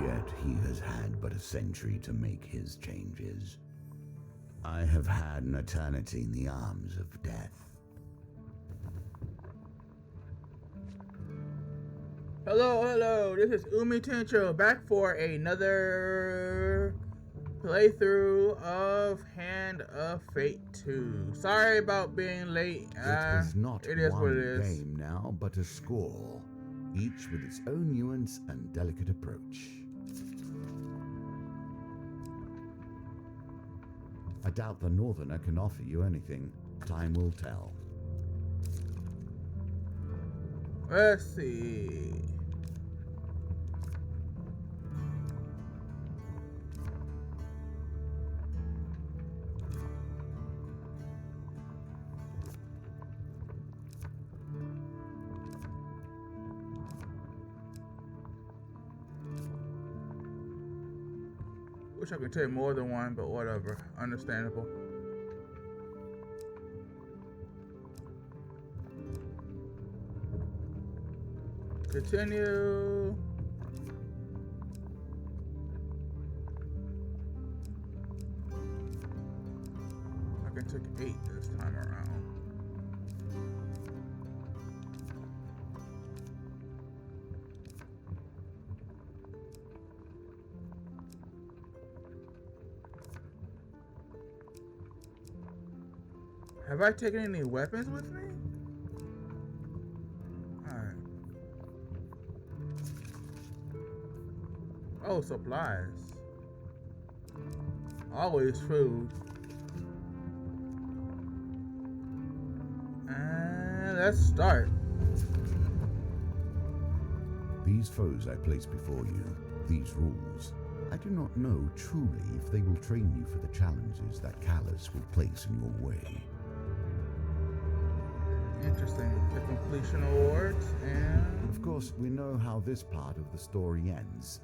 Yet he has had but a century to make his changes. I have had an eternity in the arms of death. Hello, this is Umitencho back for another playthrough of Hand of Fate 2. Sorry about being late. It is not it is one what it is. game now, but a score, each with its own nuance and delicate approach. I doubt the Northerner can offer you anything. Time will tell. Let's see. Wish I could take more than one, but whatever. Understandable. Continue. I can take 8 this time around. Have I taken any weapons with me? Alright. Oh, supplies. Always food. And let's start. These foes I place before you, these rules, I do not know truly if they will train you for the challenges that Callus will place in your way. Interesting. The completion awards and... Of course, we know how this part of the story ends.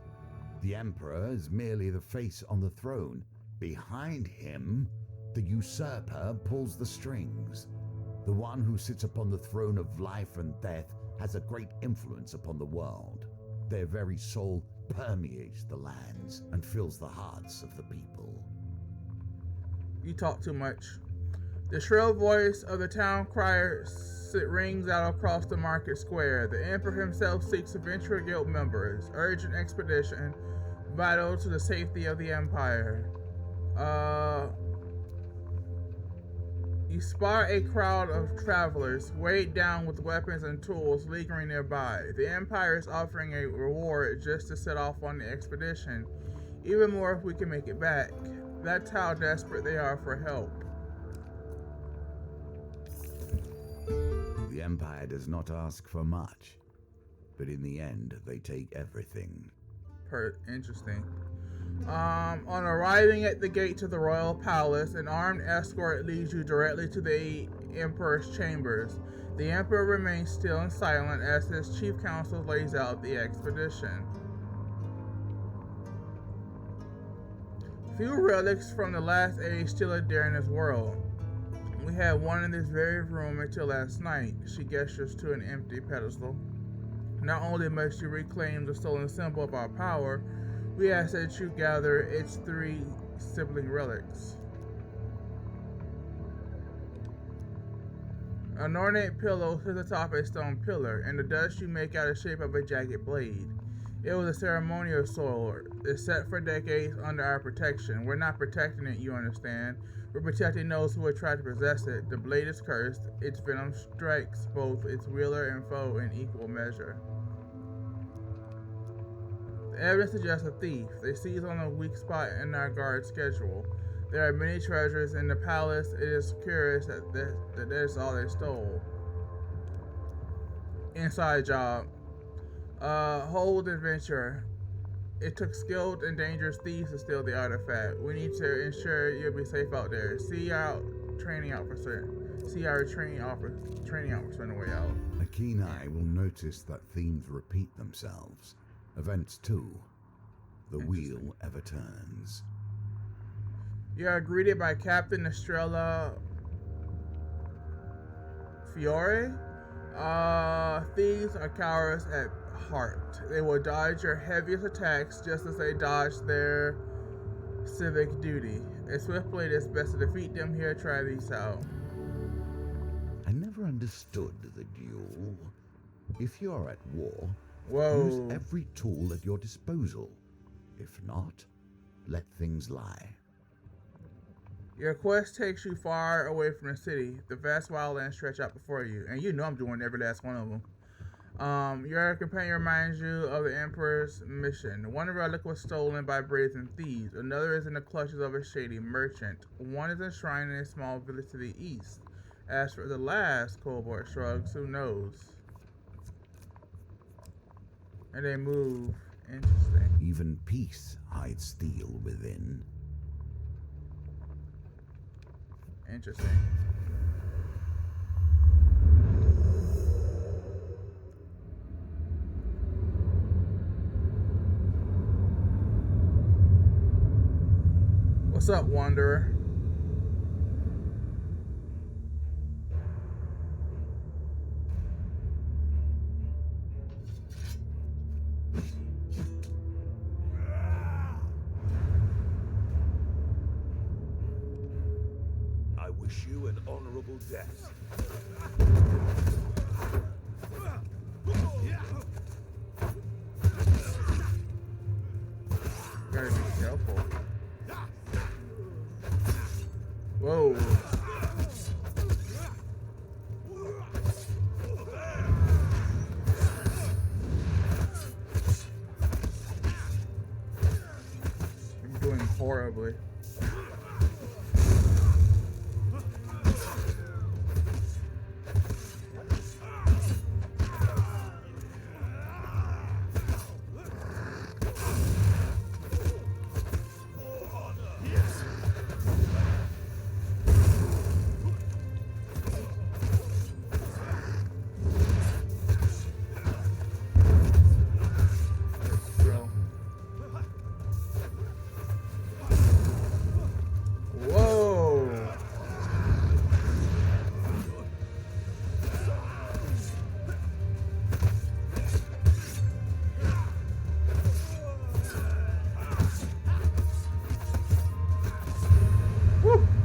The Emperor is merely the face on the throne. Behind him, the usurper pulls the strings. The one who sits upon the throne of life and death has a great influence upon the world. Their very soul permeates the lands and fills the hearts of the people. You talk too much. The shrill voice of the town crier rings out across the market square. The Emperor himself seeks Adventurer Guild members. Urgent expedition, vital to the safety of the Empire. You spot a crowd of travelers, weighed down with weapons and tools, lingering nearby. The Empire is offering a reward just to set off on the expedition. Even more if we can make it back. That's how desperate they are for help. The Empire does not ask for much, but in the end, they take everything. Interesting. On arriving at the gate to the royal palace, an armed escort leads you directly to the Emperor's chambers. The Emperor remains still and silent as his chief counsel lays out the expedition. Few relics from the last age still adhere in this world. We had one in this very room until last night. She gestures to an empty pedestal. Not only must you reclaim the stolen symbol of our power, we ask that you gather its 3 sibling relics. An ornate pillow sits atop a stone pillar, and the dust you make out the shape of a jagged blade. It was a ceremonial sword. It's set for decades under our protection. We're not protecting it, you understand. We're protecting those who would try to possess it. The blade is cursed. Its venom strikes both its wielder and foe in equal measure. The evidence suggests a thief. They seize on a weak spot in our guard schedule. There are many treasures in the palace. It is curious that that's all they stole. Inside job. Hold adventure. It took skilled and dangerous thieves to steal the artifact. We need to ensure you'll be safe out there. See our training officer on the way out. A keen eye will notice that themes repeat themselves. Events too. The wheel ever turns. You are greeted by Captain Estrella Fiore. Thieves are cowards at heart. They will dodge your heaviest attacks just as they dodge their civic duty. A swift blade is best to defeat them. Here, try these out. I never understood the duel. If you're at war, Whoa. use every tool at your disposal. If not, let things lie. Your quest takes you far away from the city. The vast wildlands stretch out before you, and you know I'm doing every last one of them. Your companion reminds you of the Emperor's mission. One relic was stolen by brazen thieves. Another is in the clutches of a shady merchant. One is enshrined in a small village to the east. As for the last, Cobalt shrugs, who knows? And they move. Interesting. Even peace hides steel within. Interesting. What's up, Wanderer? I wish you an honorable death. Gotta be careful. Whoa. I'm doing horribly.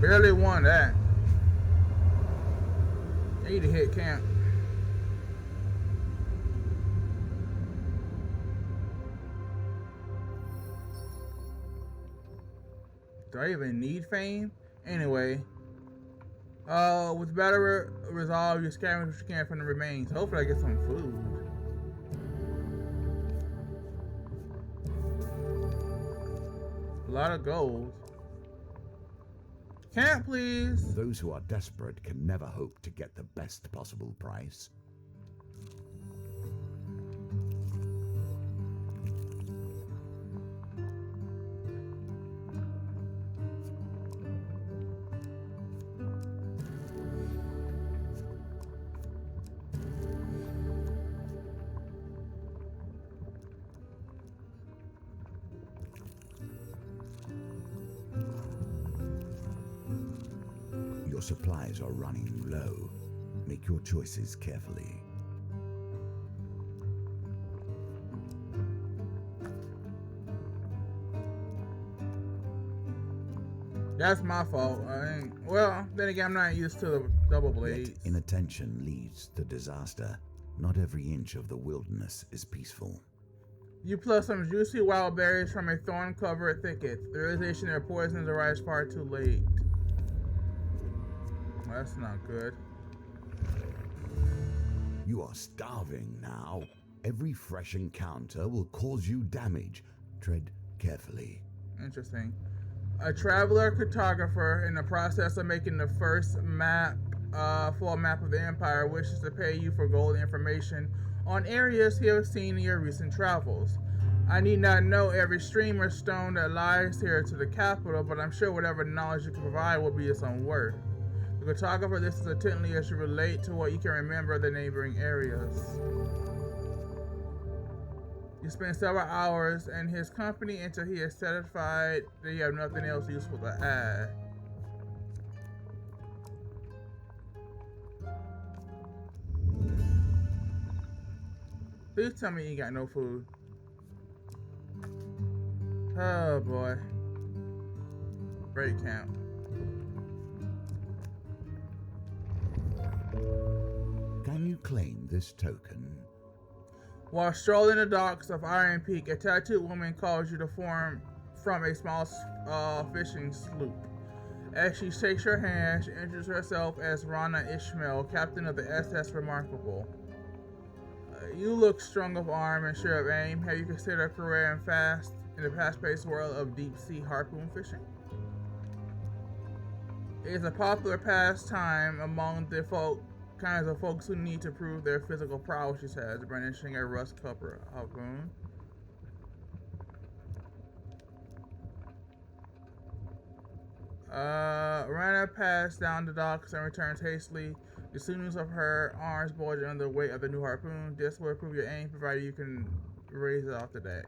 Barely won that. I need to hit camp. Do I even need fame? Anyway. With better resolve, you scavenge what you can from the remains. Hopefully I get some food. A lot of gold. Camp, please. Those who are desperate can never hope to get the best possible price. Your supplies are running low. Make your choices carefully. That's my fault. Well, then again, I'm not used to the double blades. Yet inattention leads to disaster. Not every inch of the wilderness is peaceful. You pluck some juicy wild berries from a thorn-covered thicket. The realization their poisons arrives far too late. Well, that's not good. You are starving now. Every fresh encounter will cause you damage. Tread carefully. Interesting. A traveler cartographer in the process of making the first map, full map of the Empire, wishes to pay you for gold information on areas he has seen in your recent travels. I need not know every stream or stone that lies here to the capital, but I'm sure whatever knowledge you can provide will be of some worth. The cartographer lists attentively as you relate to what you can remember of the neighboring areas. You spend several hours in his company until he is satisfied that you have nothing else useful to add. Please tell me you got no food. Oh boy. Break camp. Can you claim this token? While strolling the docks of Iron Peak, a tattooed woman calls you to form from a small fishing sloop. As she shakes your hand, she introduces herself as Rana Ishmael, captain of the SS Remarkable. You look strong of arm and sure of aim. Have you considered a career in the fast-paced world of deep-sea harpoon fishing? It is a popular pastime among the kinds of folks who need to prove their physical prowess, she says, brandishing a rust copper harpoon. Rana passed down the docks and returns hastily. The sinews of her arms bulging under the weight of the new harpoon. This will improve your aim, provided you can raise it off the deck.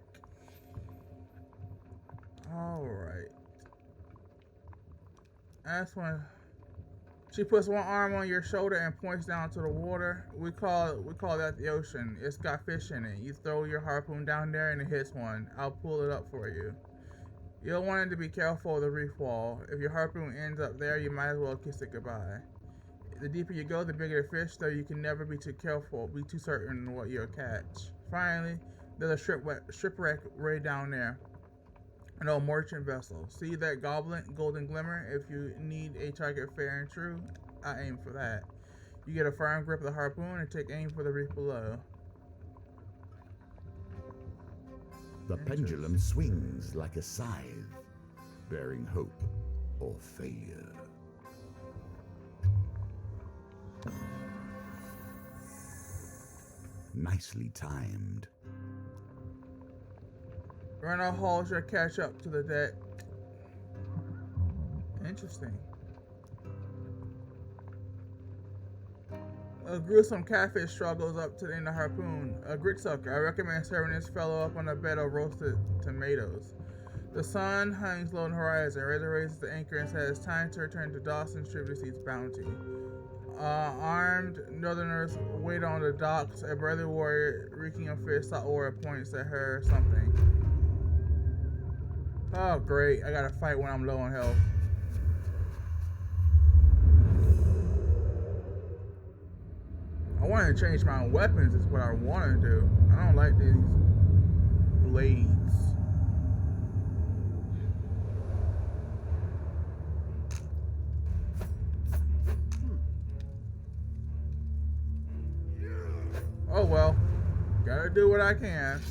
Alright. That's when she puts one arm on your shoulder and points down to the water. We call that the ocean. It's got fish in it. You throw your harpoon down there and it hits one. I'll pull it up for you. You'll want to be careful of the reef wall. If your harpoon ends up there, you might as well kiss it goodbye. The deeper you go, the bigger the fish, though you can never be too certain what you'll catch. Finally, there's a shipwreck right down there. An old merchant vessel. See that golden glimmer? If you need a target fair and true, I aim for that. You get a firm grip of the harpoon and take aim for the reef below. The pendulum swings like a scythe, bearing hope or failure. Nicely timed. Rana hauls your catch up to the deck. Interesting. A gruesome catfish struggles up to the end of the harpoon. A gritsucker. I recommend serving this fellow up on a bed of roasted tomatoes. The sun hangs low on the horizon. Razor raises the anchor and says, time to return to Dawson Street to receive bounty. Armed northerners wait on the docks. A burly warrior reeking of fish salt water points at her something. Oh great, I gotta fight when I'm low on health. I want to change my weapons is what I want to do. I don't like these blades. Oh well, gotta do what I can.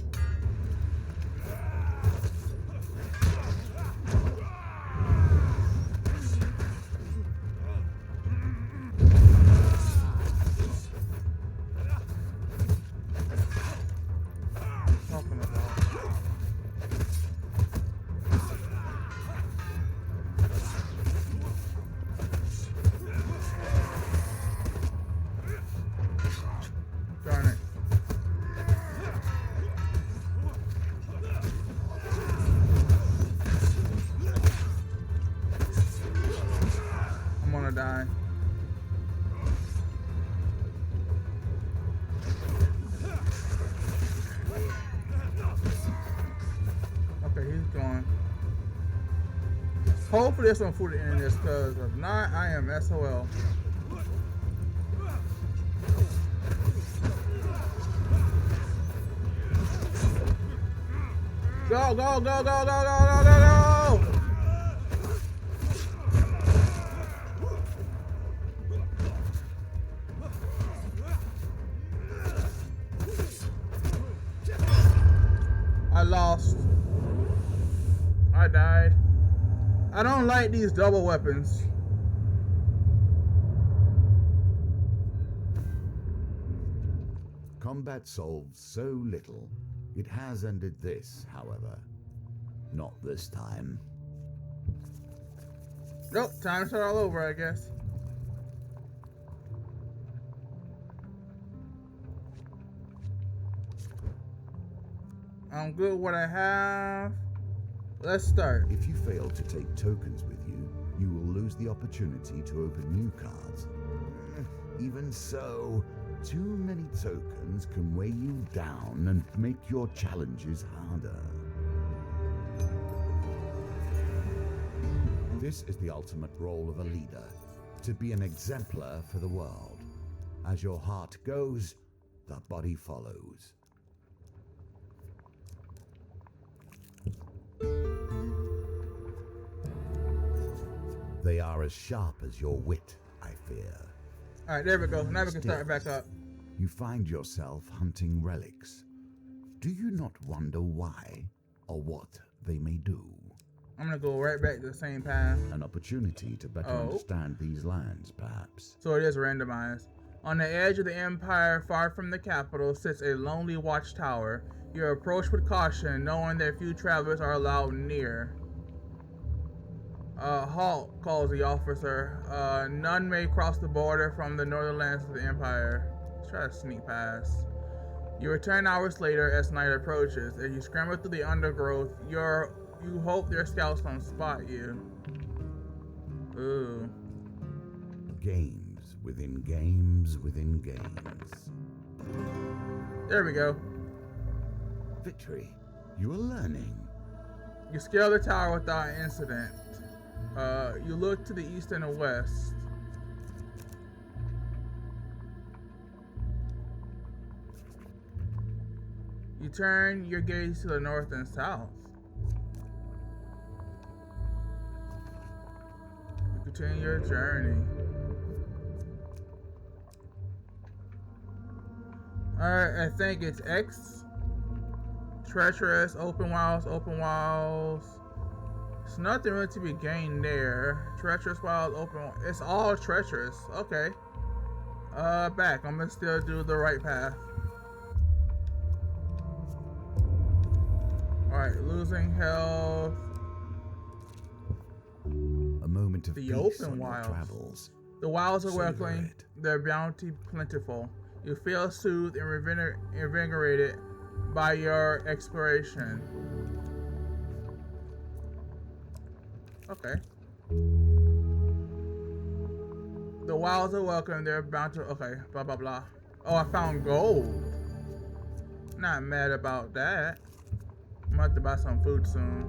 Darn it. I'm gonna die. Okay, he's gone. Hopefully there's some food in this, because if not, I am SOL. Go, go, go, go, go, go, go, go, go! I lost. I died. I don't like these double weapons. Combat solves so little. It has ended this, however. Not this time. Nope, time to start all over, I guess. I'm good with what I have. Let's start. If you fail to take tokens with you, you will lose the opportunity to open new cards. Even so, Too many tokens can weigh you down and make your challenges harder. This is the ultimate role of a leader, to be an exemplar for the world. As your heart goes, the body follows. They are as sharp as your wit, I fear. Alright, there we go. Now we can start back up. You find yourself hunting relics. Do you not wonder why or what they may do? I'm gonna go right back to the same path. An opportunity to better understand these lands, perhaps. So it is randomized. On the edge of the empire, far from the capital, sits a lonely watchtower. You approach with caution, knowing that few travelers are allowed near. Halt, calls the officer. None may cross the border from the northern lands of the empire. Let's try to sneak past. You return hours later as night approaches. As you scramble through the undergrowth, you hope their scouts don't spot you. Ooh. Games within games within games. There we go. Victory. You are learning. You scale the tower without incident. You look to the east and the west. You turn your gaze to the north and south. You continue your journey. Alright, I think it's X. Treacherous, open wilds, open wilds. There's nothing really to be gained there. Treacherous wild, open. It's all treacherous. Okay. Back. I'm gonna still do the right path. Alright, losing health. A moment of The peace open on your wilds. travels. The wilds are Savor welcoming, it. their bounty plentiful. You feel soothed and invigorated by your exploration. Okay. The wilds are welcome, they're bounty. Okay, blah blah blah. Oh, I found gold. Not mad about that. I'm about to buy some food soon.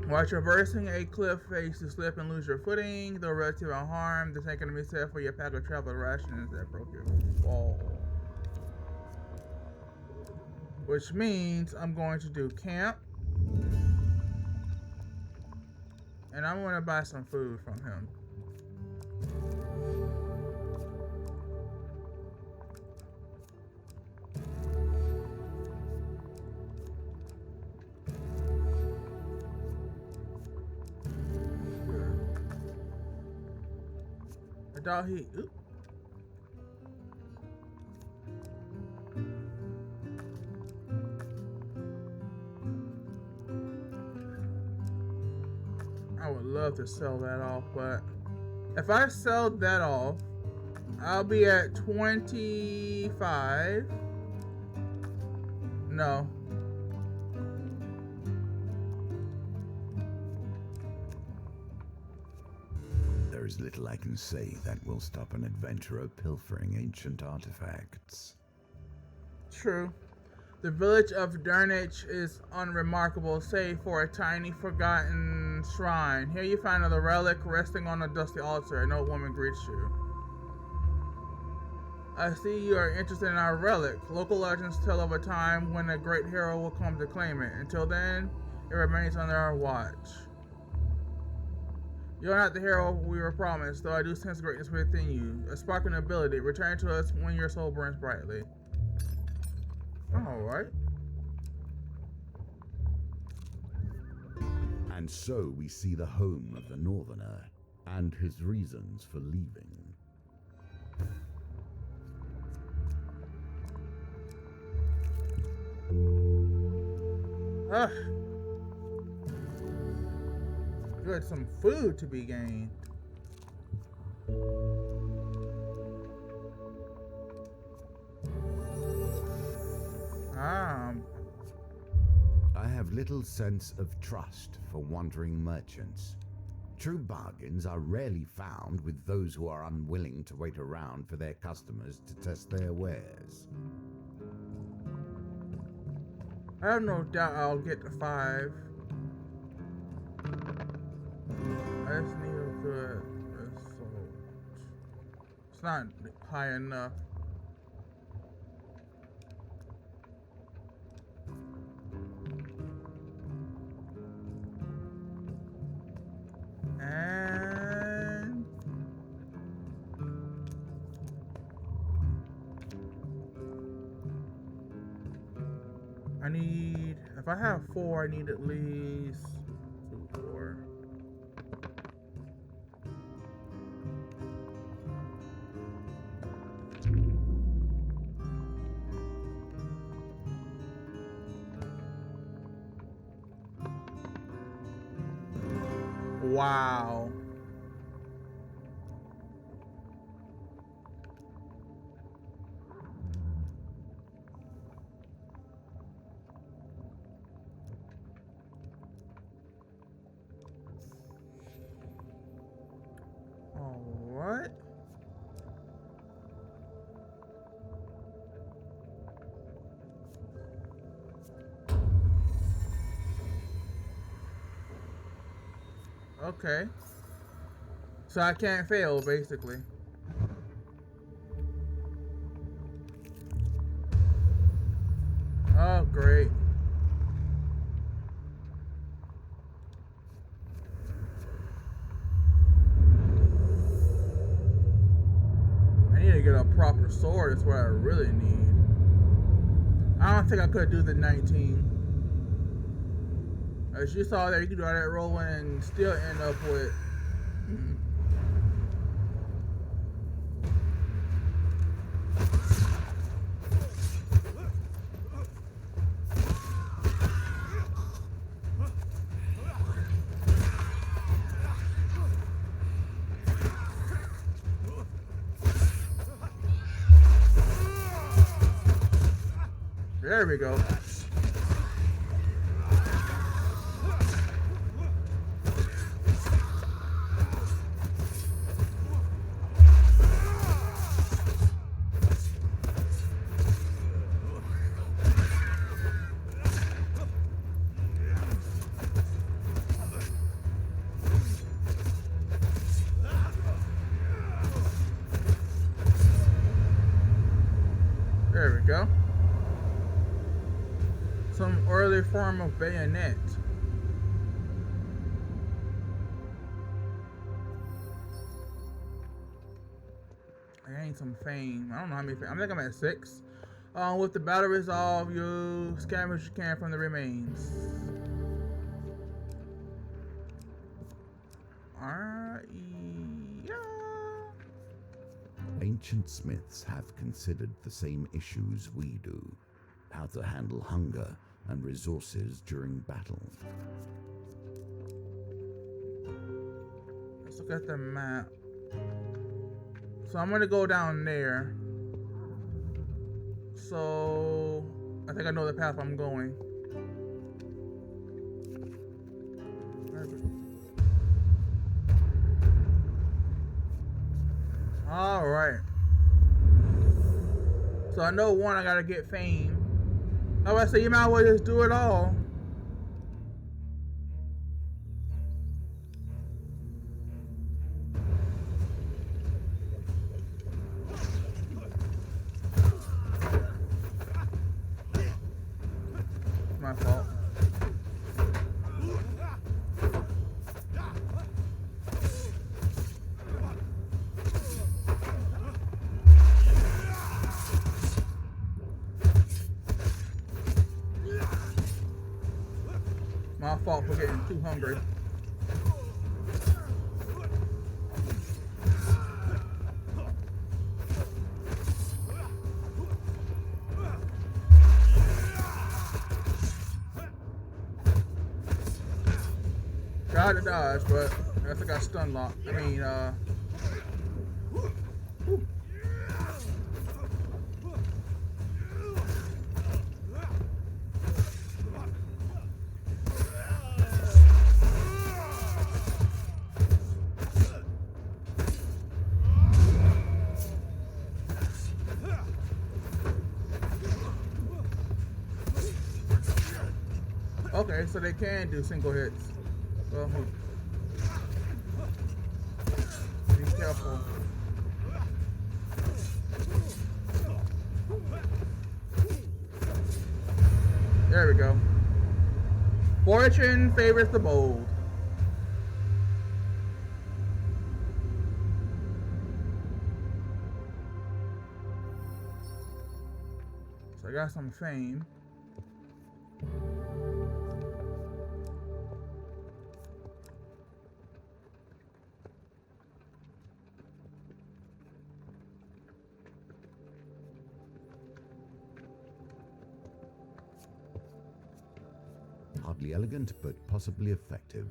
While traversing a cliff face, you slip and lose your footing. Though relative unharmed, this ain't gonna be safe for your pack of travel rations that broke your fall. Which means I'm going to do camp. And I'm gonna buy some food from him. I doubt he. Oop. I would love to sell that off, but if I sell that off, I'll be at 25. No. There is little I can say that will stop an adventurer pilfering ancient artifacts. True. The village of Durnage is unremarkable, save for a tiny forgotten shrine. Here you find a relic resting on a dusty altar. An old woman greets you. I see you are interested in our relic. Local legends tell of a time when a great hero will come to claim it. Until then, it remains under our watch. You're not the hero we were promised, though I do sense greatness within you. A spark of ability. Return to us when your soul burns brightly. Alright. And so we see the home of the Northerner and his reasons for leaving. Ugh. Good, some food to be gained. I have little sense of trust for wandering merchants. True bargains are rarely found with those who are unwilling to wait around for their customers to test their wares. I have no doubt I'll get to 5. I just need a good result. It's not high enough. And I need, if I have 4, I need at least 2, 4. Wow. All right. Okay. So I can't fail, basically. Oh, great. I need to get a proper sword, is what I really need. I don't think I could do the 19. As you saw there, you could do all that rolling and still end up with... There we go. There we go. Some early form of bayonet. I need some fame. I don't know how many fame. I think I'm at 6. With the battle resolve, you scavenge what you can from the remains. Alright, yeah. Ancient smiths have considered the same issues we do. How to handle hunger and resources during battle. Let's look at the map. So I'm gonna go down there. So I think I know the path I'm going. All right. So I know one, I gotta get fame. I was say you might as well just do it all. My fault. My fault for getting too hungry. Tried to dodge, but I guess I got stun locked. I mean, whew. Okay, so they can do single hits. Well, be careful. There we go. Fortune favors the bold. So I got some fame. Hardly elegant, but possibly effective.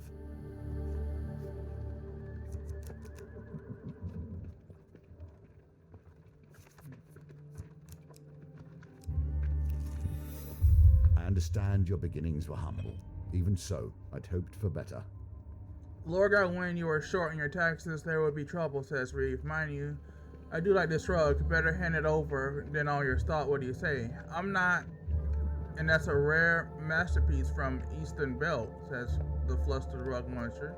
I understand your beginnings were humble. Even so, I'd hoped for better. Lorgar, when you are short in your taxes, there will be trouble, says Reeve. Mind you, I do like this rug. Better hand it over than all your stock. What do you say? I'm not. And that's a rare masterpiece from Eastern Belt, says the flustered rug muncher.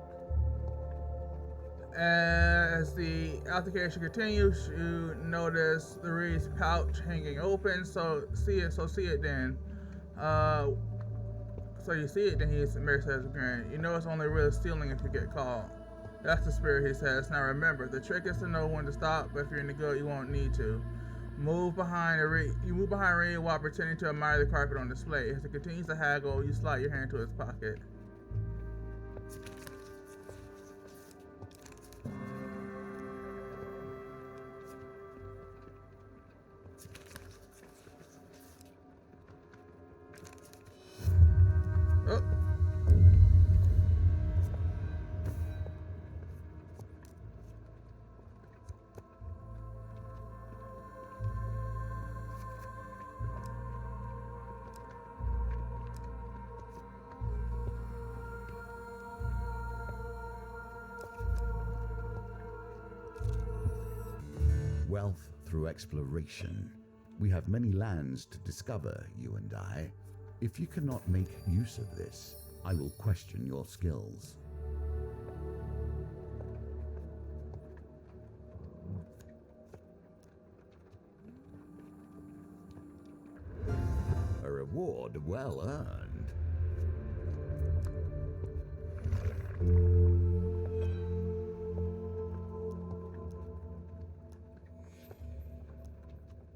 As the altercation continues, you notice the Reeve's pouch hanging open. So see it then. So you see it then, Mary says again. You know it's only real stealing if you get caught. That's the spirit, he says. Now remember, the trick is to know when to stop, but if you're in the good, you won't need to. You move behind Reed while pretending to admire the carpet on display. As it continues to haggle, you slide your hand into his pocket. Oh. Wealth through exploration. We have many lands to discover, you and I. If you cannot make use of this, I will question your skills. A reward well earned.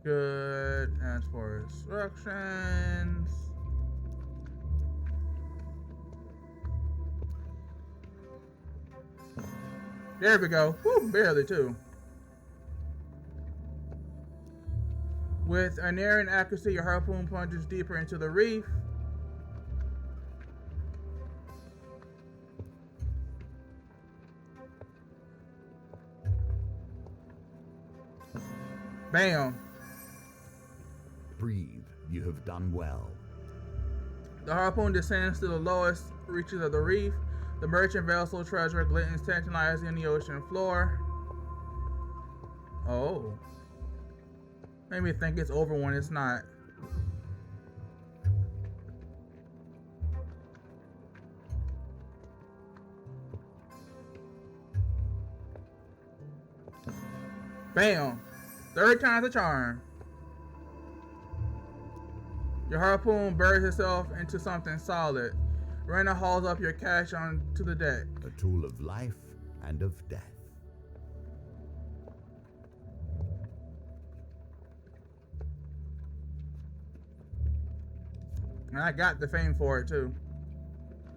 Good. As for instructions, there we go. Whew, barely too. With unerring accuracy, your harpoon plunges deeper into the reef. Bam. Breathe, you have done well. The harpoon descends to the lowest reaches of the reef. The merchant vessel treasure glistens tantalizing on the ocean floor. Oh. Made me think it's over when it's not. Bam! Third time's a charm. Your harpoon buries itself into something solid. Rena hauls up your cash onto the deck. A tool of life and of death. And I got the fame for it too.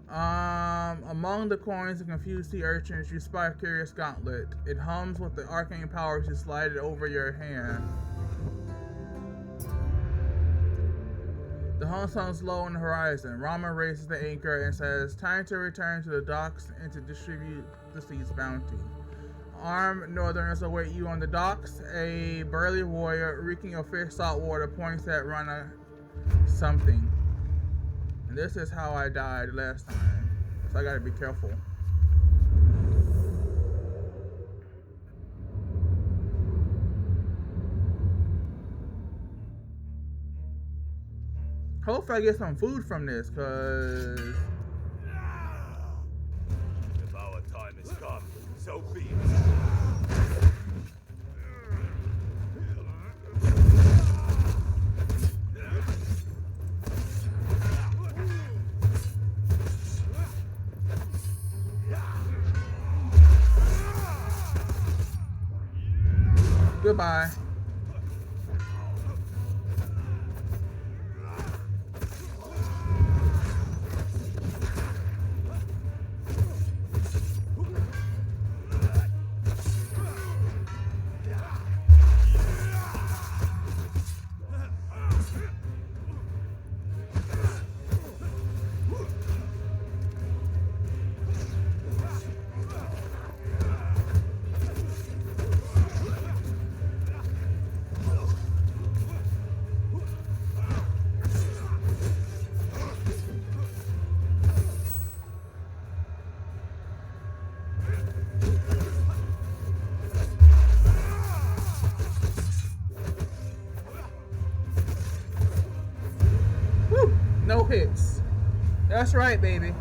Among the coins and confused sea urchins, you spy a curious gauntlet. It hums with the arcane powers you slide it over your hand. The hum sounds low on the horizon. Rama raises the anchor and says, time to return to the docks and to distribute the sea's bounty. Armed northerners await you on the docks. A burly warrior reeking of fish salt water points at Rana something. And this is how I died last time, so I gotta be careful. Hopefully I get some food from this, cause If our time has come, so be it. goodbye. Woo! No hits. That's right, baby.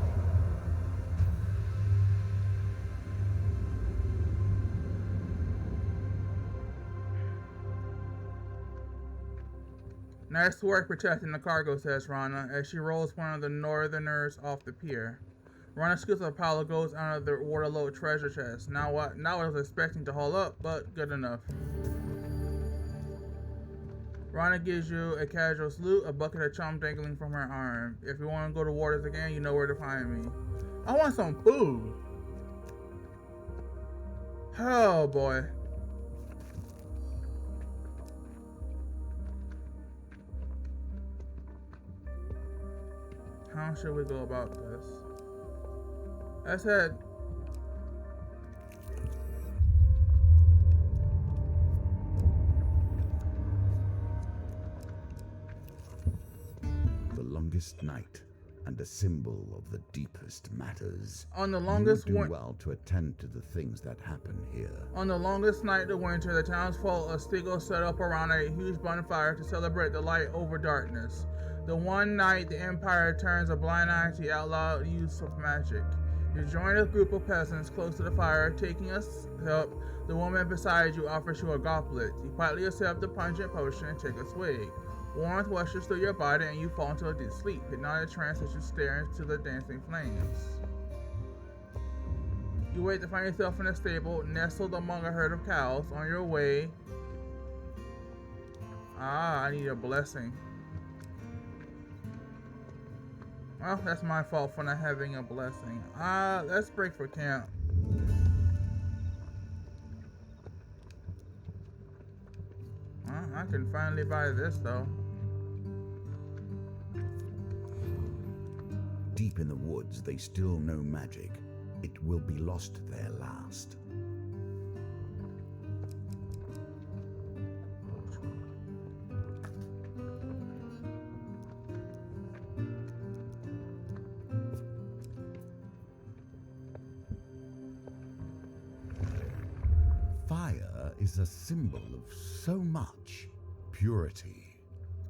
Nice work protecting the cargo, says Rana, as she rolls one of the northerners off the pier. Rana scoops a pile of goats out of the waterload treasure chest. Now what? Not what I was expecting to haul up, but good enough. Rana gives you a casual salute, a bucket of chum dangling from her arm. If you want to go to waters again, you know where to find me. I want some food. Oh boy. How should we go about this? Let's head. The longest night and a symbol of the deepest matters. On the longest you do well to attend to the things that happen here. On the longest night of winter, the townsfolk of Stigo set up around a huge bonfire to celebrate the light over darkness. The one night the Empire turns a blind eye to the outlawed use of magic. You join a group of peasants close to the fire, taking a sip. The woman beside you offers you a goblet. You quietly accept the pungent potion and take a swig. Warmth rushes through your body and you fall into a deep sleep, hypnotic trance as you stare into the dancing flames. You wait to find yourself in a stable, nestled among a herd of cows, on your way. I need a blessing. Well, that's my fault for not having a blessing. Let's break for camp. Well, I can finally buy this though. Deep in the woods, they still know magic. It will be lost there last. Fire is a symbol of so much purity,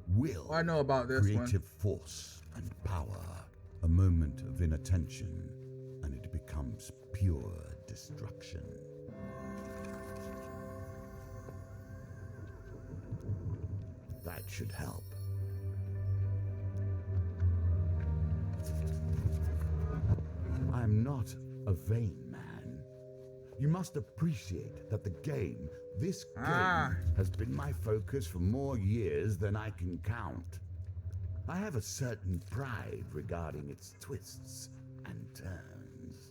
will, I know about this creative force, and power. A moment of inattention, and it becomes pure destruction. That should help. I'm not a vain man. You must appreciate that the game, this game, has been my focus for more years than I can count. I have a certain pride regarding its twists and turns.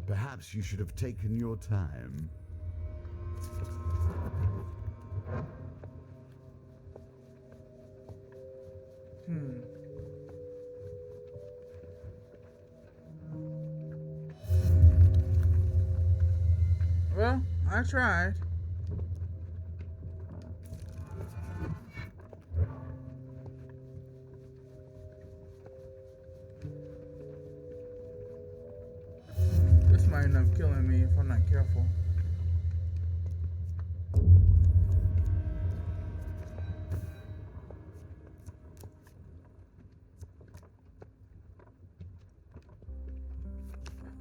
Perhaps you should have taken your time. Well, I tried. might end up killing me if I'm not careful.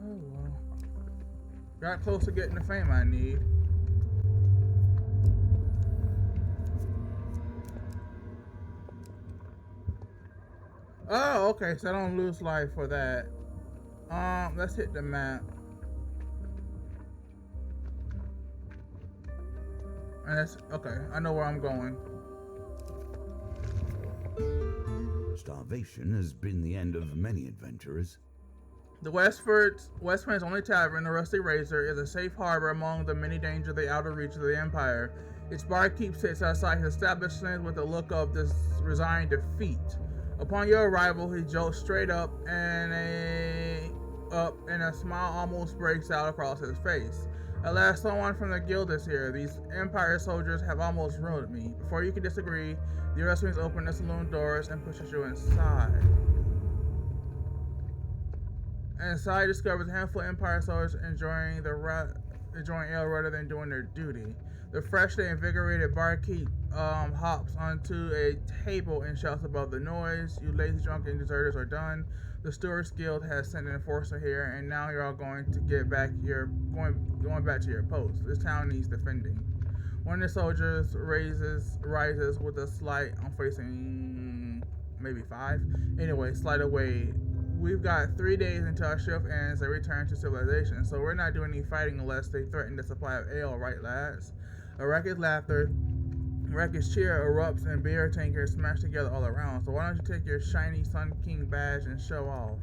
Oh well. Got close to getting the fame I need. Oh, okay, so I don't lose life for that. Let's hit the map. And that's okay, I know where I'm going. Starvation has been the end of many adventurers. The Westford's only tavern, the Rusty Razor, is a safe harbor among the many dangers of the outer reach of the Empire. Its barkeep sits outside his establishment with a look of this resigned defeat. Upon your arrival, he jolts straight up and a smile almost breaks out across his face. At last, someone from the guild is here. These Empire soldiers have almost ruined me. Before you can disagree, the Westwings open the saloon doors and pushes you inside. Inside, discovers a handful of Empire soldiers enjoying ale rather than doing their duty. The freshly invigorated barkeep hops onto a table and shouts above the noise. You lazy drunken deserters are done. The Stewards Guild has sent an enforcer here, and now you're all going to get back going back to your post. This town needs defending. One of the soldiers rises with a slight. I'm facing maybe 5. Anyway, slight away. We've got 3 days until our shift ends and return to civilization, so we're not doing any fighting unless they threaten the supply of ale, right, lads? A raucous laughter, raucous cheer erupts, and beer tankers smash together all around. So why don't you take your shiny Sun King badge and show off?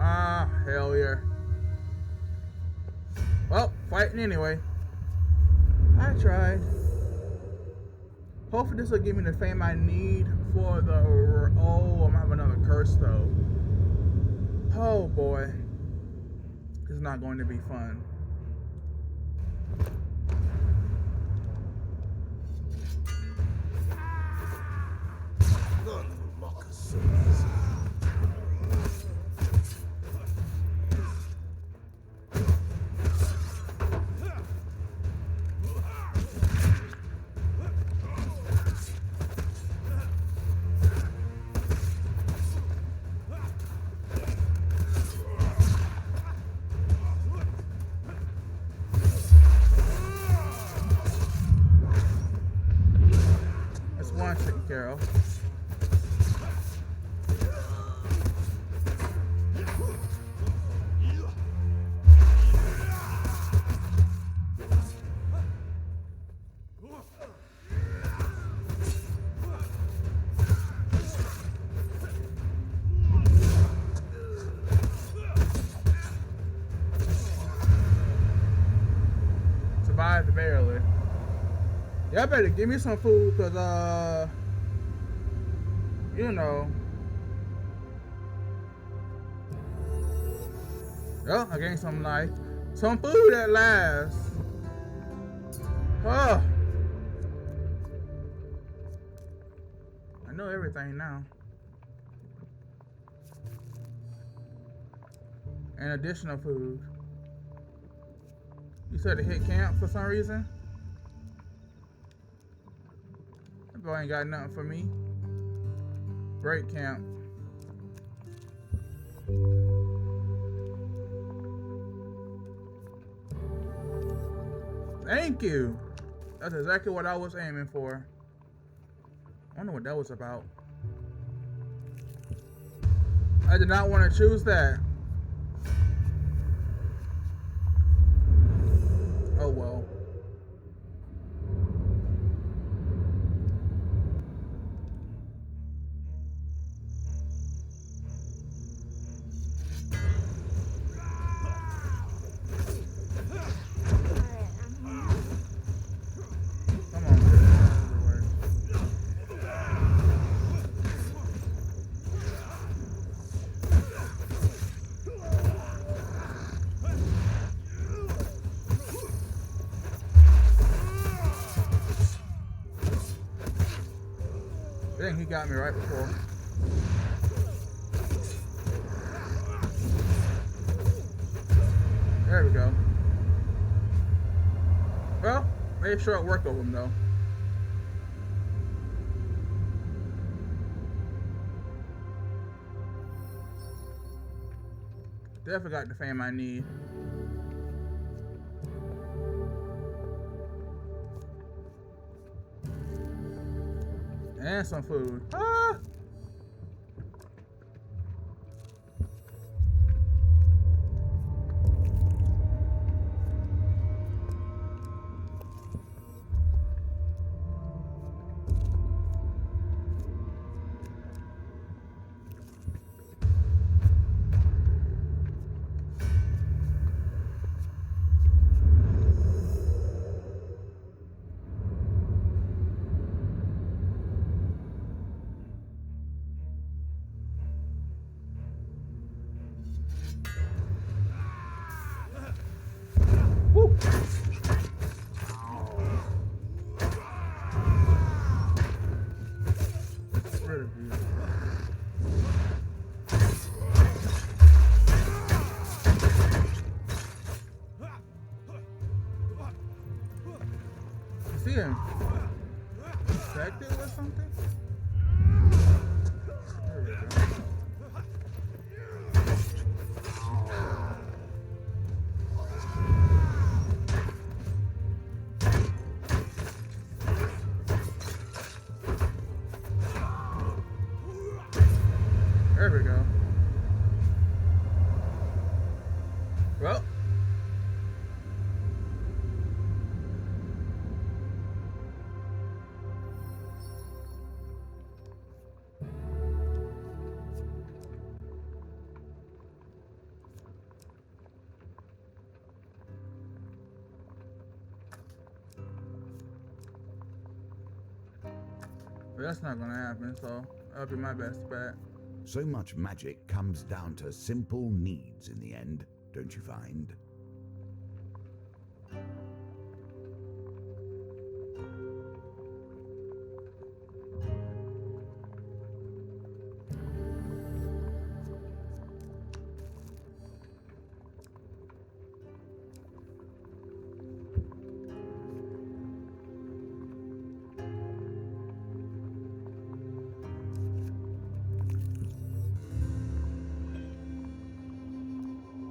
Ah, hell yeah. Well, fighting anyway. I tried. Hopefully this will give me the fame I need for the... Oh, I'm gonna have another curse though. Oh boy. This is not going to be fun. Taken care of. Survived barely. Y'all better give me some food, cause you know. Oh, I gained some life. Some food at last. Oh. I know everything now. And additional food. You said to hit camp for some reason? That boy ain't got nothing for me. Break camp. Thank you. That's exactly what I was aiming for. I wonder what that was about. I did not want to choose that. Oh well. Dang, he got me right before. There we go. Well, made sure it worked over him though. Definitely got the fame I need. And some food. Ah! Woo! Get rid of you. You see him? Infected or something? There we go. There we go. Well. But that's not gonna happen, so that'll be my best bet. So much magic comes down to simple needs in the end, don't you find?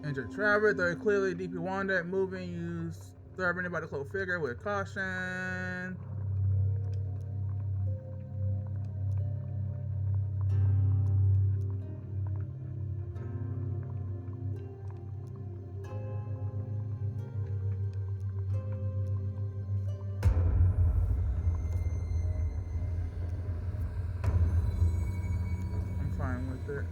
Injured traveler, though clearly deeply wounded, moving, use third anybody to close figure with caution. I'm fine with it.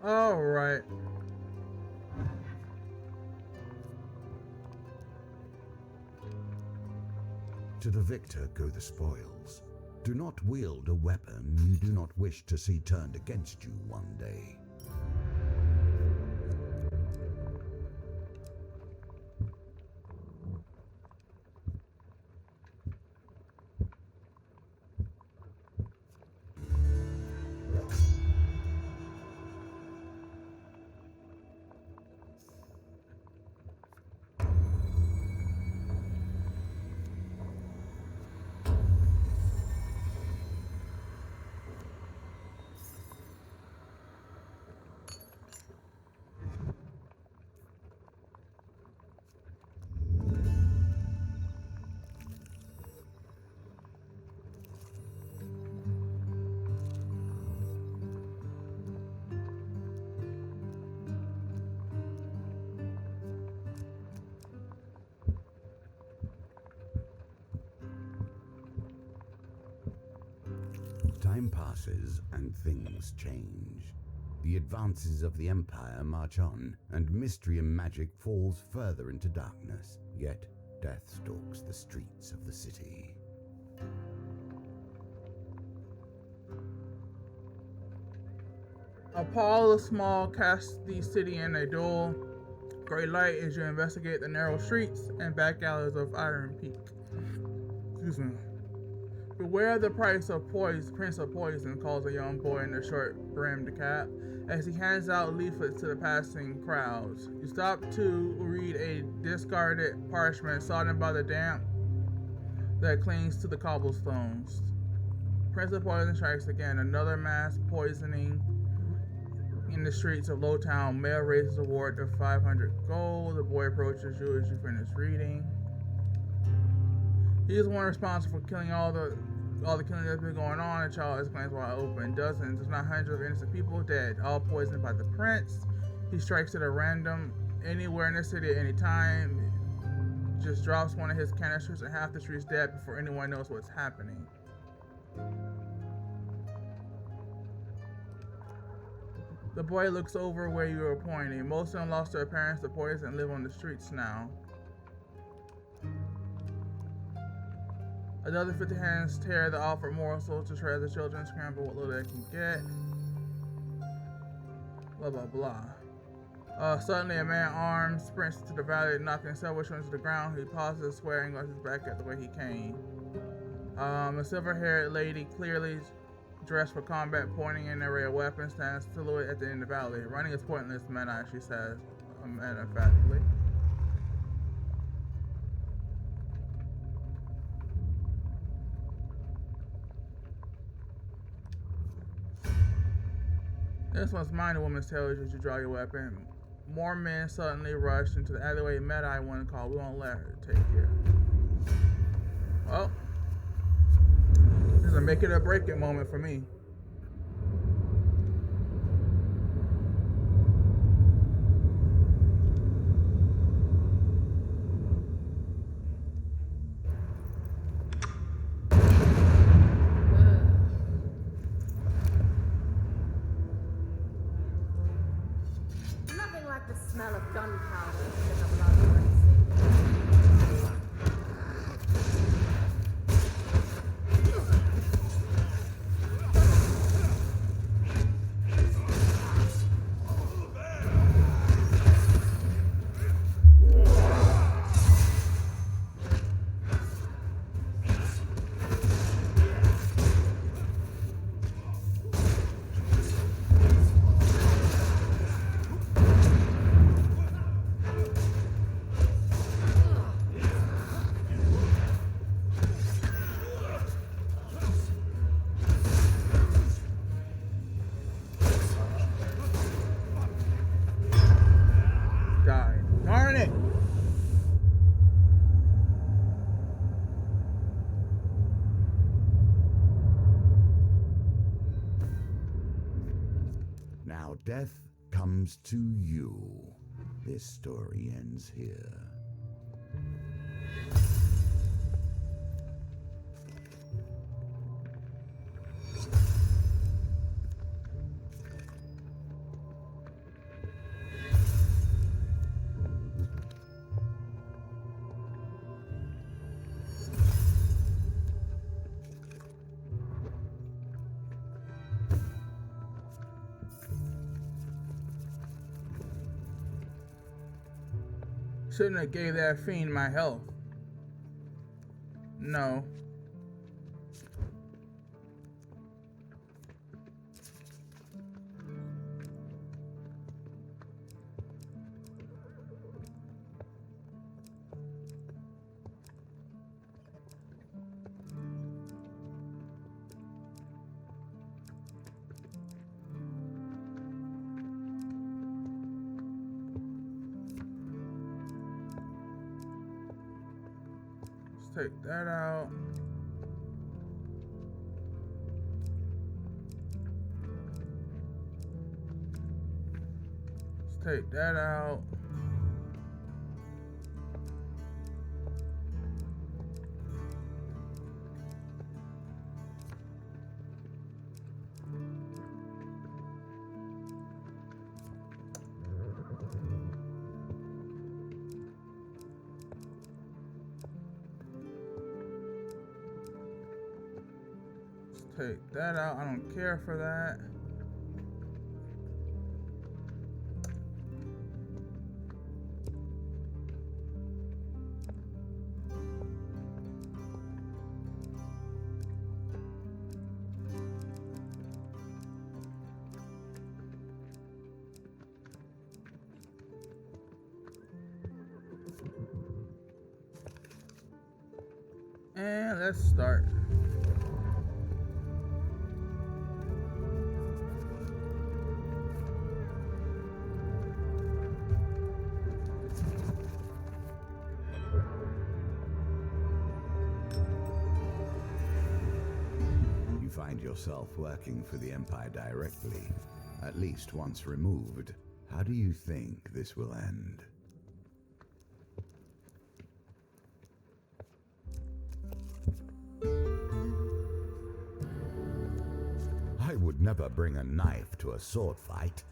All right. To the victor go the spoils. Do not wield a weapon you do not wish to see turned against you one day. Time passes and things change. The advances of the Empire march on, and mystery and magic falls further into darkness, yet death stalks the streets of the city. Paul the Small casts the city in a dull gray light as you investigate the narrow streets and back alleys of Iron Peak. Excuse me. Beware the Prince of Poison, calls a young boy in a short-brimmed cap as he hands out leaflets to the passing crowds. You stop to read a discarded parchment sodden by the damp that clings to the cobblestones. Prince of Poison strikes again. Another mass poisoning in the streets of Lowtown. Male raises award of 500 gold. The boy approaches you as you finish reading. He is the one responsible for killing all the killing that's been going on. The child exclaims while open. Dozens, if not hundreds of innocent people dead, all poisoned by the prince. He strikes at a random anywhere in the city at any time. Just drops one of his canisters and half the street's dead before anyone knows what's happening. The boy looks over where you are pointing. Most of them lost their parents to poison and live on the streets now. Another 50 hands tear the offered morsels to shred the children, scramble what little they can get. Blah blah blah. Suddenly a man armed sprints to the valley, knocking several children to the ground. He pauses, swearing, goes back at the way he came. A silver-haired lady, clearly dressed for combat, pointing an array of weapons, stands silhouette at the end of the valley. Running is pointless, Meta, she says, emphatically. This one's mine, the woman tells you as you draw your weapon. More men suddenly rush into the alleyway. Meta, I want to call. We won't let her take here. Well, this is a make it or break it moment for me. The smell of gunpowder in the blood racing. Now death comes to you. This story ends here. Shouldn't have gave that fiend my health. No. Take that out. Let's take that out. Take that out. I don't care for that. And let's start. You find yourself working for the Empire directly, at least once removed. How do you think this will end? I would never bring a knife to a sword fight.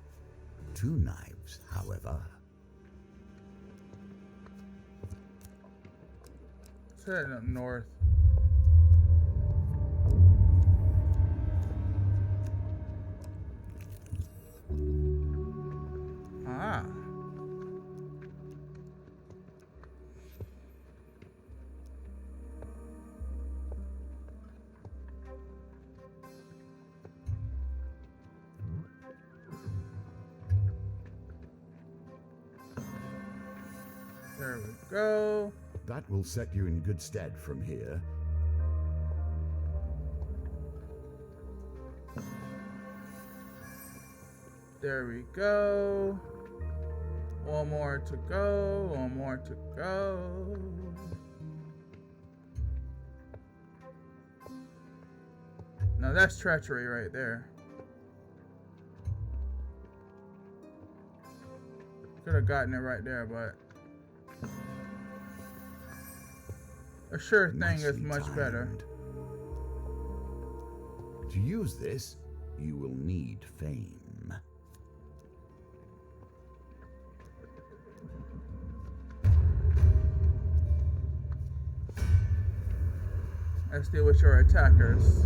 2 knives, however. Let's head up north. Ah. There we go. That will set you in good stead from here. There we go. One more to go. One more to go. Now that's treachery right there. Could have gotten it right there, but a sure thing is much better. To use this, you will need fame. Let's deal with your attackers.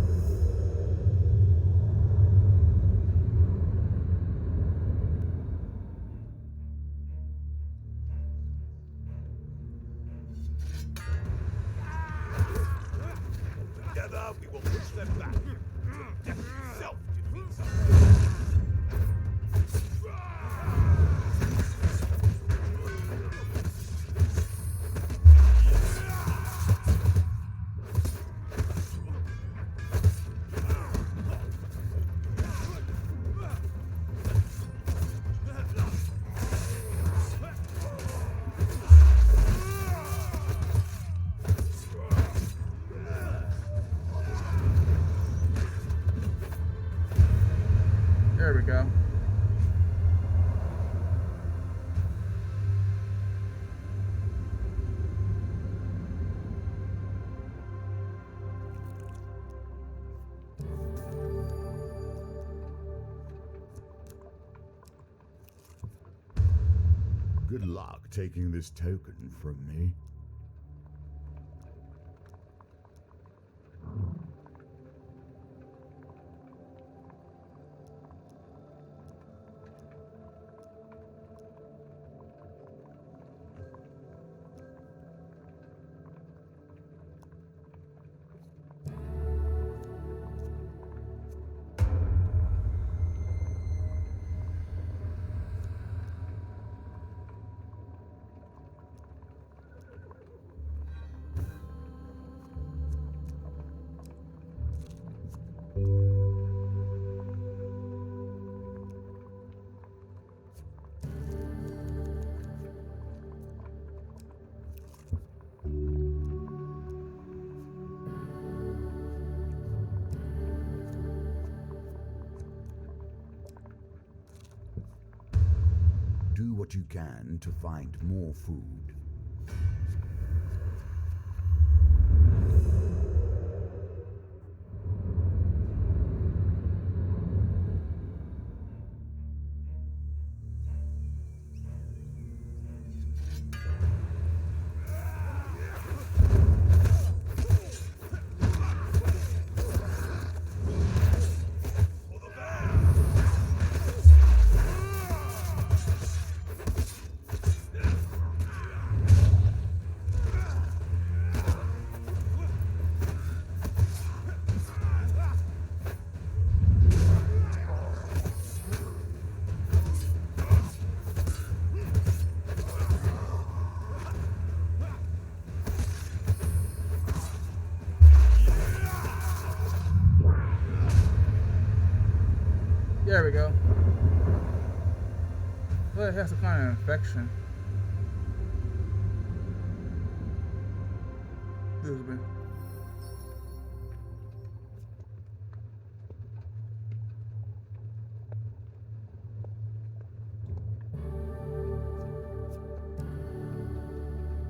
Together, we will push them back. Death itself defeats them. There we go. Good luck taking this token from me. Do what you can to find more food. There we go. Well, it has some kind of infection. Excuse me.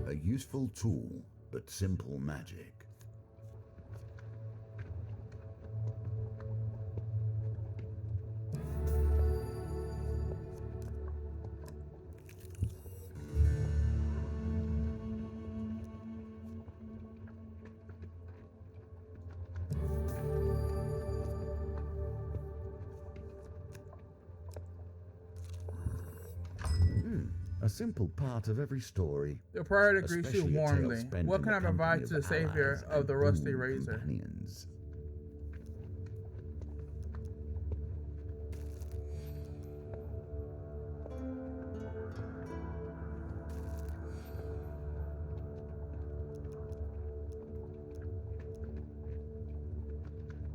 A useful tool, but simple magic. A simple part of every story. The prior to greet you especially a tale warmly. spent What in can I the company provide to the savior allies of the and rusty boon razor? companions.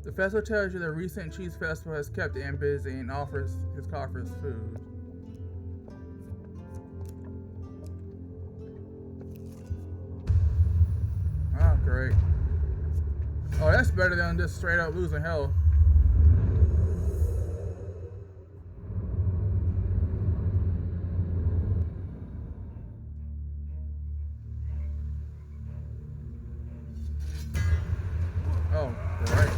The festival tells you the recent cheese festival has kept him busy and offers his coffers food. Oh, great. Oh, that's better than just straight up losing health. Oh, great.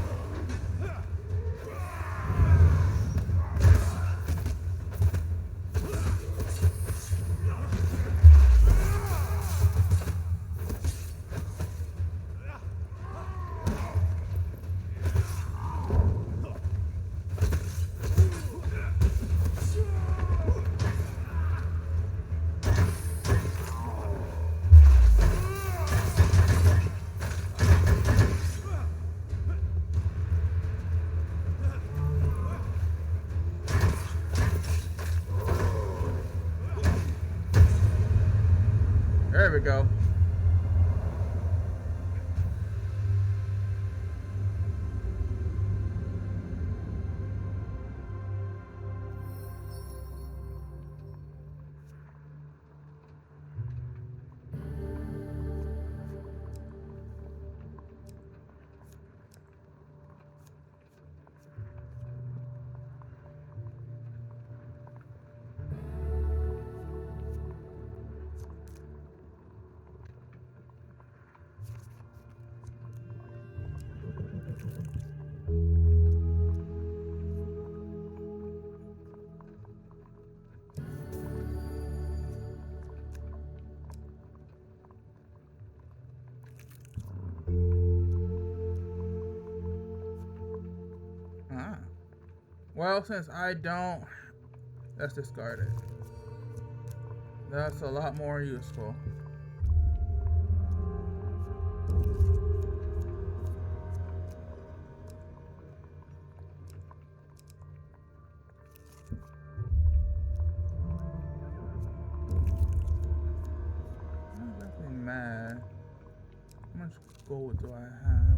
There we go. Ah. Well, since I don't, let's discard it. That's a lot more useful. I'm definitely mad. How much gold do I have?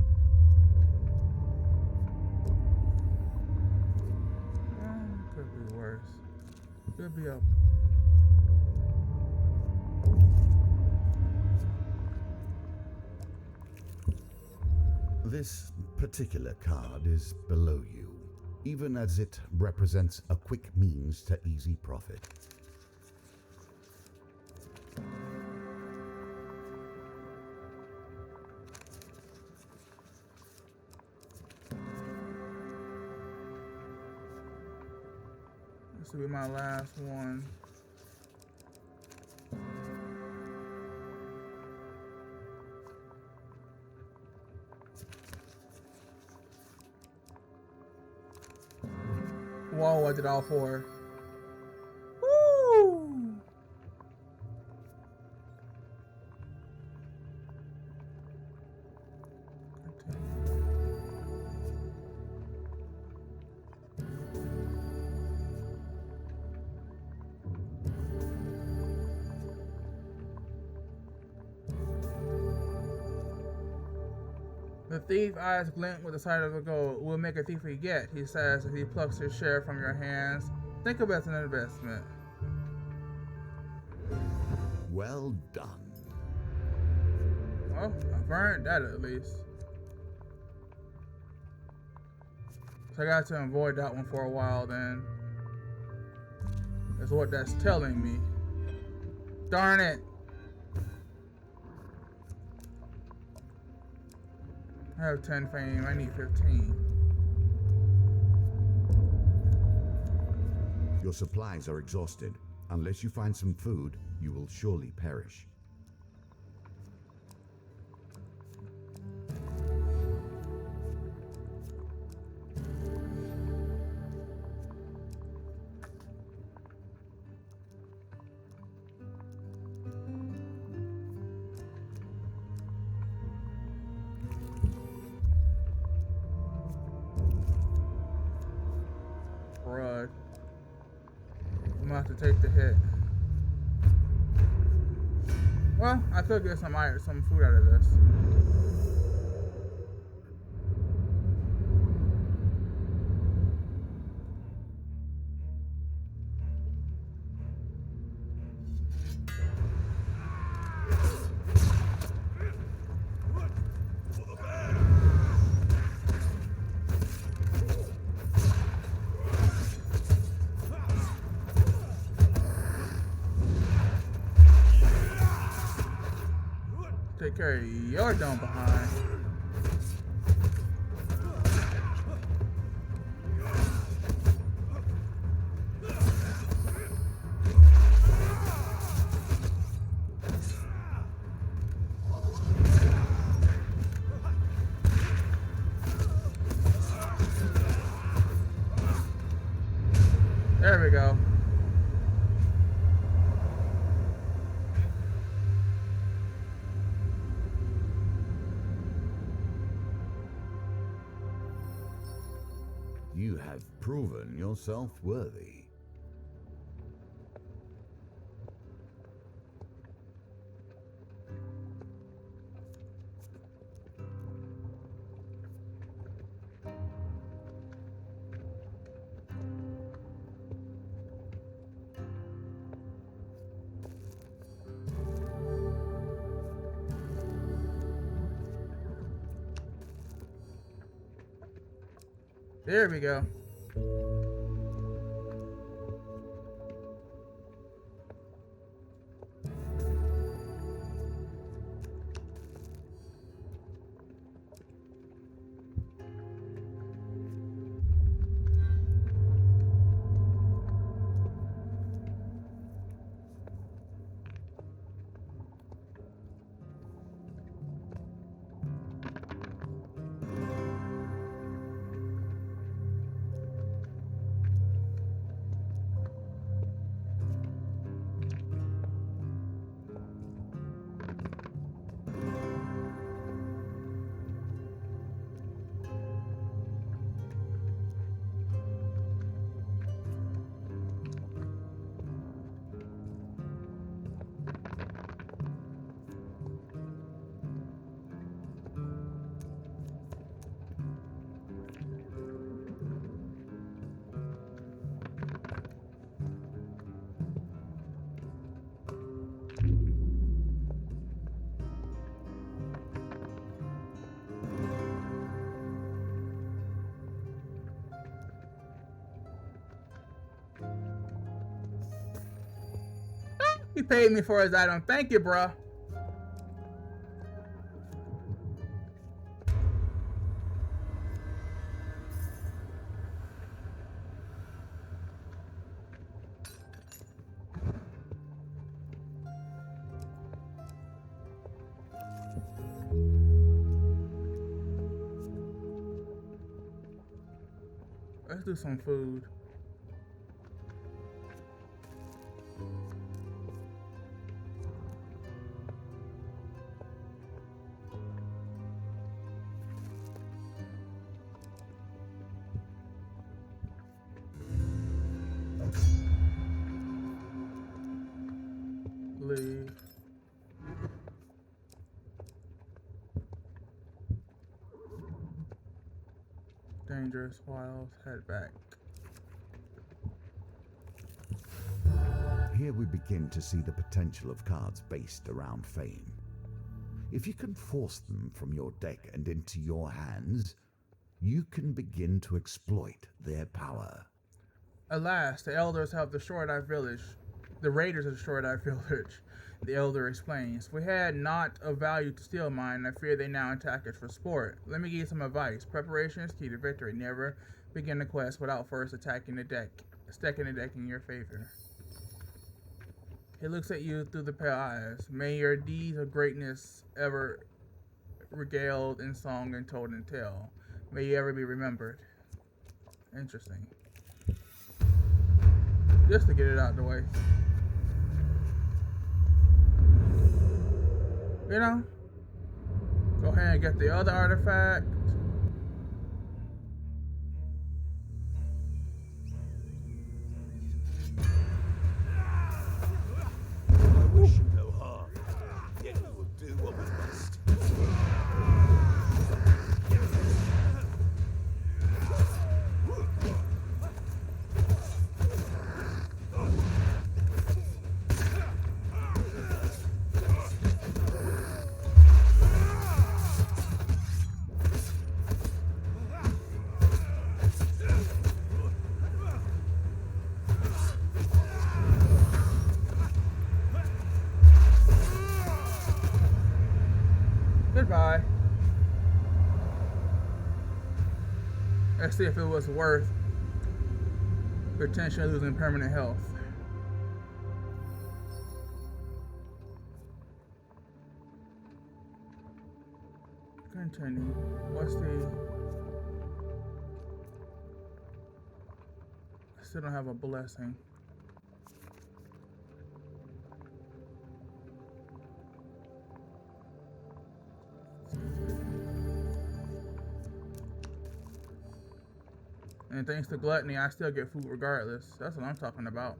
Could be worse. Could be up. This particular card is below you, even as it represents a quick means to easy profit. This will be my last one. Whoa, I did all four. Woo! The thief's eyes glint with the sight of the gold. Will make a thief forget, he says as he plucks his share from your hands. Think of it as an investment. Well done. Well, I've earned that at least. So I got to avoid that one for a while then. That's what that's telling me. Darn it! I have 10 fame, I need 15. Your supplies are exhausted. Unless you find some food, you will surely perish. Crud. I'm gonna have to take the hit. Well, I could get some food out of this. Take care of your dumb behind. There we go. You have proven yourself worthy. There we go. He paid me for his item. Thank you, bruh. Let's do some food. Leave. Dangerous wilds. Head back. Here we begin to see the potential of cards based around fame. If you can force them from your deck and into your hands, you can begin to exploit their power. Alas, the elders have destroyed our village. The raiders have destroyed our village, the elder explains. We had not of value to steal mine, and I fear they now attack us for sport. Let me give you some advice. Preparation is key to victory. Never begin a quest without first stacking the deck in your favor. He looks at you through the pale eyes. May your deeds of greatness ever regaled in song and told in tale. May you ever be remembered. Interesting. Just to get it out of the way. You know? Go ahead and get the other artifact. I wish you no harm, yet we will do what we must. Goodbye. Let's see if it was worth potentially losing permanent health. Continue. What's the... I still don't have a blessing. And thanks to gluttony, I still get food regardless. That's what I'm talking about.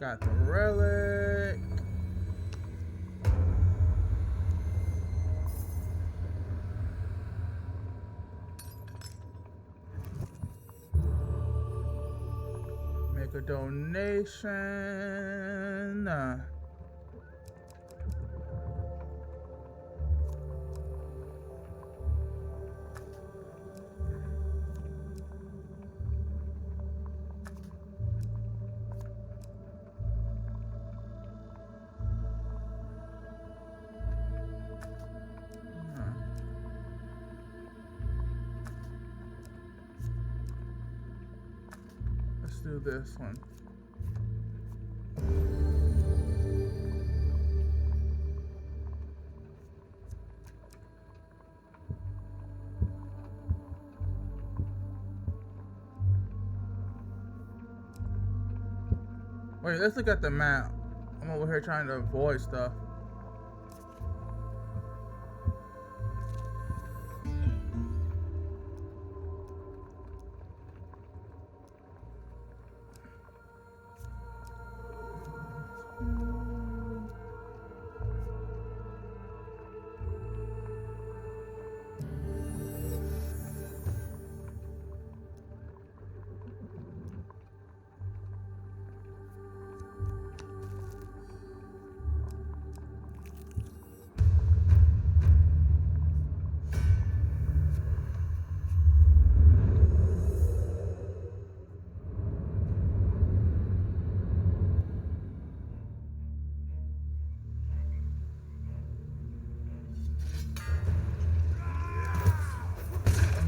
Got the relic. Make a donation. Let's do this one. Wait, let's look at the map. I'm over here trying to avoid stuff.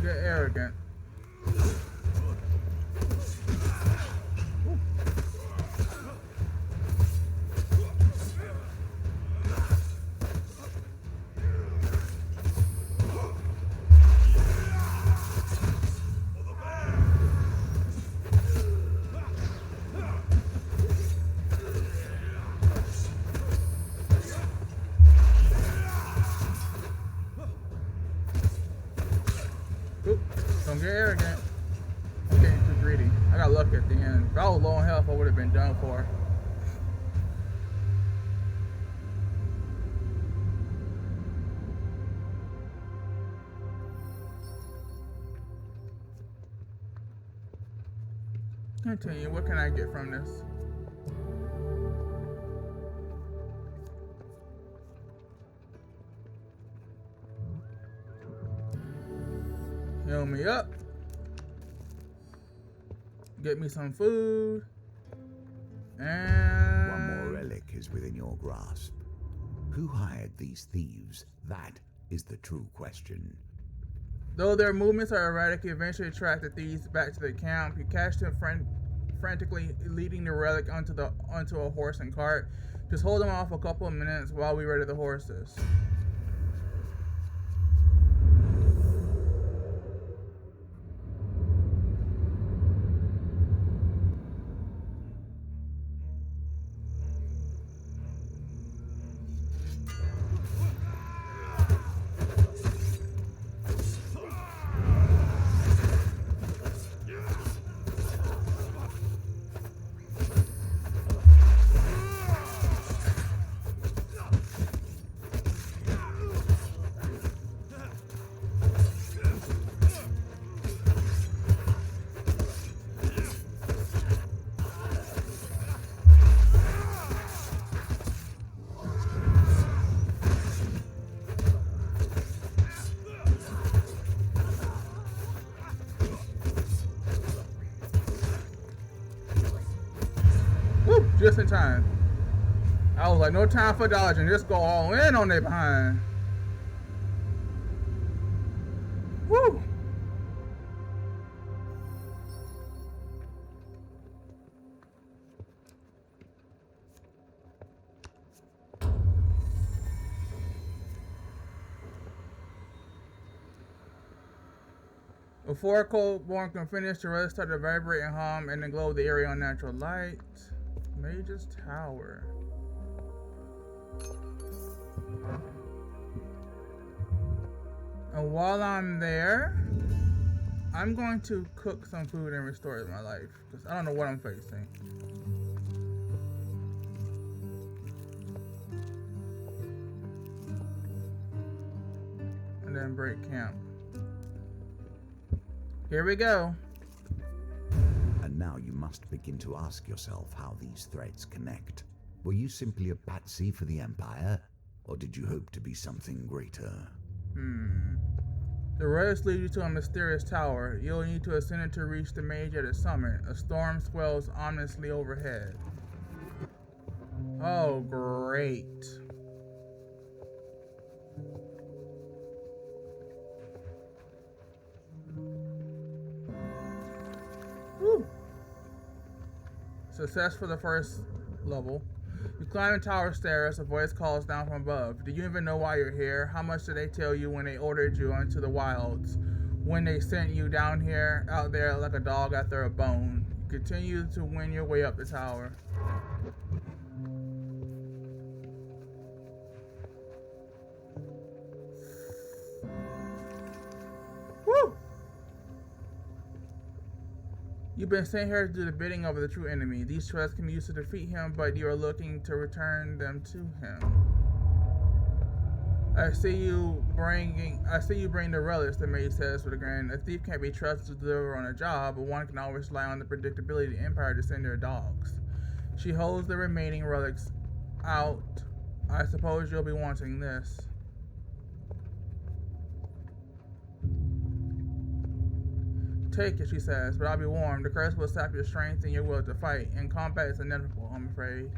Get arrogant. Don't get arrogant. I'm getting too greedy. I got lucky at the end. If I was low on health, I would have been done for. continue. What can I get from this? Heal me up. Get me some food. And One more relic is within your grasp. Who hired these thieves? That is the true question. though their movements are erratic, you eventually track the thieves back to the camp. You catch them frantically leading the relic onto a horse and cart. Just hold them off a couple of minutes while we ready the horses. Just in time. I was like, no time for dodging. Just go all in on their behind. Woo! Before Coldborn can finish, the rest start to vibrate and hum and then glow the area on natural light. Mage's Tower. And while I'm there, I'm going to cook some food and restore my life, because I don't know what I'm facing. And then break camp. Here we go. And now you must begin to ask yourself how these threads connect. Were you simply a patsy for the Empire, or did you hope to be something greater? The roads lead you to a mysterious tower. You'll need to ascend it to reach the mage at its summit. A storm swells ominously overhead. Oh, great. Woo. Success for the first level. You climb the tower stairs, a voice calls down from above. Do you even know why you're here? How much did they tell you when they ordered you into the wilds? When they sent you down here, out there like a dog after a bone? You continue to win your way up the tower. Woo! You've been sent here to do the bidding of the true enemy. These threads can be used to defeat him, but you are looking to return them to him. I see you bring the relics, the maid says with a grin. A thief can't be trusted to deliver on a job, but one can always rely on the predictability of the Empire to send their dogs. She holds the remaining relics out. I suppose you'll be wanting this. Take it, she says, but I'll be warned. The curse will sap your strength and your will to fight. In combat, it's inevitable, I'm afraid.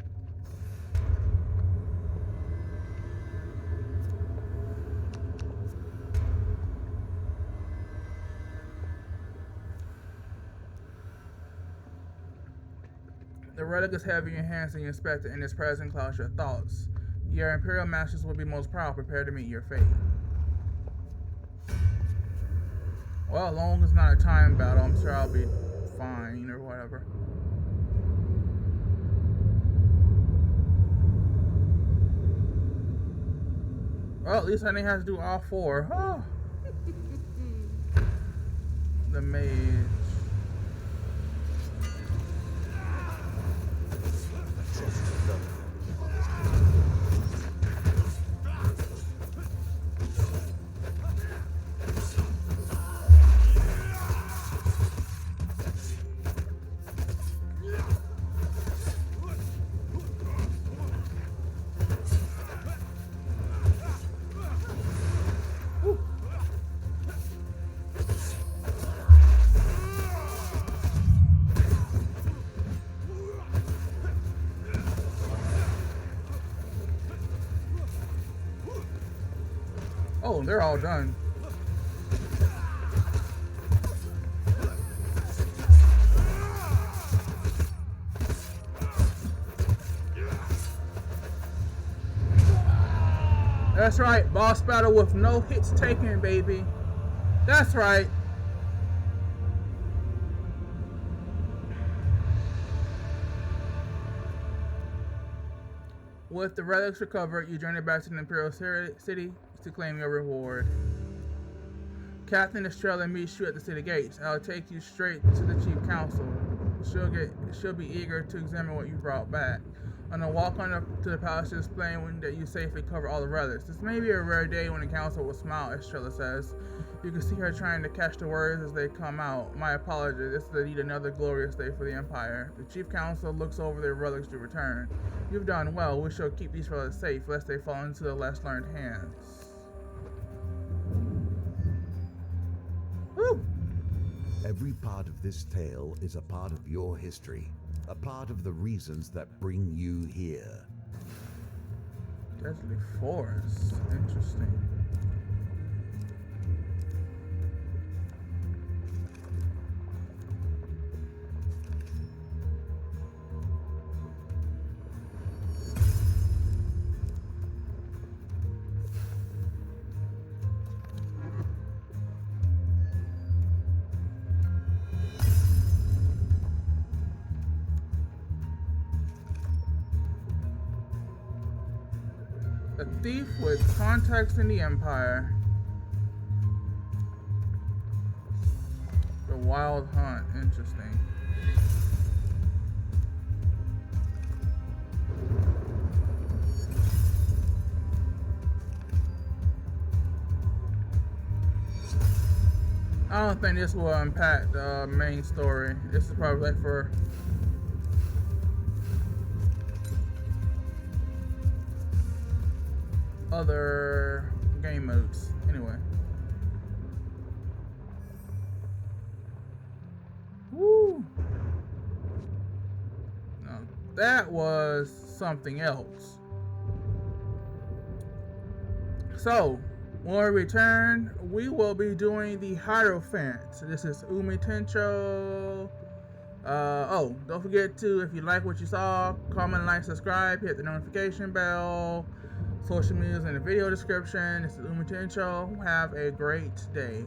The relic is heavy in your hands and you inspect it, and its presence clouds your thoughts. Your Imperial Masters will be most proud, prepared to meet your fate. Well, as long as it's not a time battle, I'm sure I'll be fine or whatever. Well, at least I didn't have to do all four. Oh. The mage. Oh, they're all done. That's right, boss battle with no hits taken, baby. That's right. With the relics recovered, you journey back to the Imperial City to claim your reward. Captain Estrella meets you at the city gates. I'll take you straight to the Chief Council. She'll be eager to examine what you brought back. On a walk on up to the palace to explain that you safely cover all the relics. This may be a rare day when the council will smile, Estrella says. You can see her trying to catch the words as they come out. My apologies, this is indeed another glorious day for the Empire. The Chief Council looks over the relics you return. You've done well. We shall keep these relics safe, lest they fall into the less learned hands. Woo! Every part of this tale is a part of your history, a part of the reasons that bring you here. Deadly Forest. Interesting. A thief with contacts in the Empire. The Wild Hunt. Interesting. I don't think this will impact the main story. This is probably like for other game modes. Anyway. Woo! Now that was something else. So, when we return, we will be doing the Hierophant. This is Umitencho. Oh, don't forget to, if you like what you saw, comment, like, subscribe, hit the notification bell. Social media is in the video description. This is Umitencho. Have a great day.